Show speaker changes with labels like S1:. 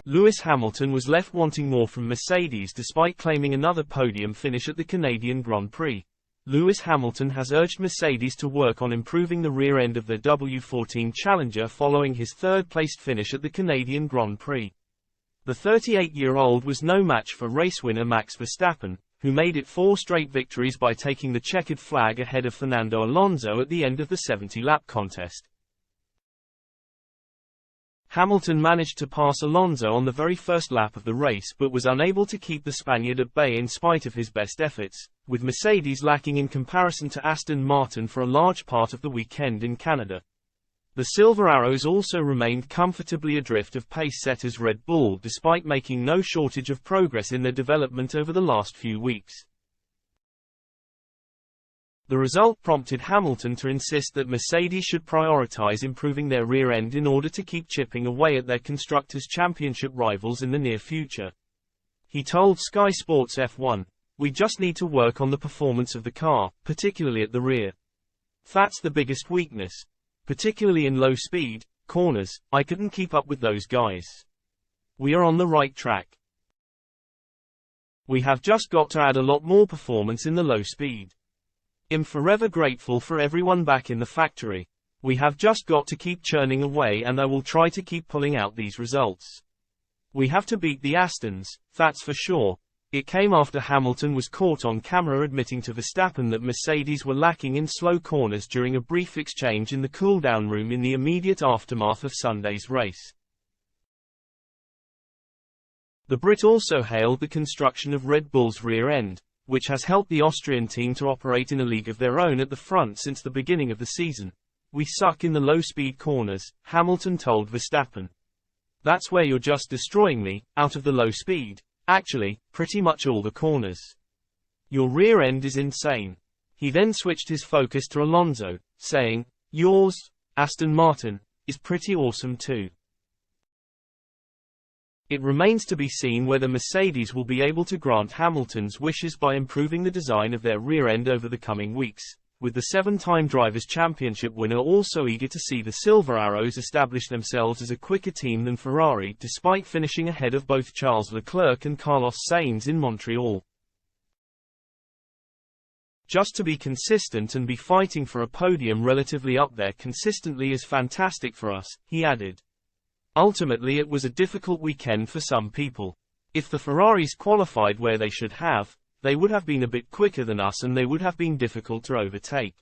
S1: Lewis Hamilton was left wanting more from Mercedes despite claiming another podium finish at the Canadian Grand Prix. Lewis Hamilton has urged Mercedes to work on improving the rear end of their W14 Challenger following his third-placed finish at the Canadian Grand Prix. The 38-year-old was no match for race winner Max Verstappen, who made it 4 straight victories by taking the checkered flag ahead of Fernando Alonso at the end of the 70-lap contest. Hamilton managed to pass Alonso on the very first lap of the race but was unable to keep the Spaniard at bay in spite of his best efforts, with Mercedes lacking in comparison to Aston Martin for a large part of the weekend in Canada. The Silver Arrows also remained comfortably adrift of pace-setters Red Bull despite making no shortage of progress in their development over the last few weeks. The result prompted Hamilton to insist that Mercedes should prioritize improving their rear end in order to keep chipping away at their Constructors' Championship rivals in the near future. He told Sky Sports F1, "We just need to work on the performance of the car, particularly at the rear. That's the biggest weakness. Particularly in low-speed corners, I couldn't keep up with those guys. We are on the right track. We have just got to add a lot more performance in the low speed. I'm forever grateful for everyone back in the factory. We have just got to keep churning away and I will try to keep pulling out these results. We have to beat the Astons, that's for sure." It came after Hamilton was caught on camera admitting to Verstappen that Mercedes were lacking in slow corners during a brief exchange in the cool-down room in the immediate aftermath of Sunday's race. The Brit also hailed the construction of Red Bull's rear end, which has helped the Austrian team to operate in a league of their own at the front since the beginning of the season. "We suck in the low-speed corners," Hamilton told Verstappen. "That's where you're just destroying me, out of the low speed. Actually, pretty much all the corners. Your rear end is insane." He then switched his focus to Alonso, saying, "Yours, Aston Martin, is pretty awesome too." It remains to be seen whether Mercedes will be able to grant Hamilton's wishes by improving the design of their rear end over the coming weeks, with the 7-time Drivers' Championship winner also eager to see the Silver Arrows establish themselves as a quicker team than Ferrari despite finishing ahead of both Charles Leclerc and Carlos Sainz in Montreal. "Just to be consistent and be fighting for a podium relatively up there consistently is fantastic for us," he added. "Ultimately it was a difficult weekend for some people. If the Ferraris qualified where they should have, they would have been a bit quicker than us and they would have been difficult to overtake.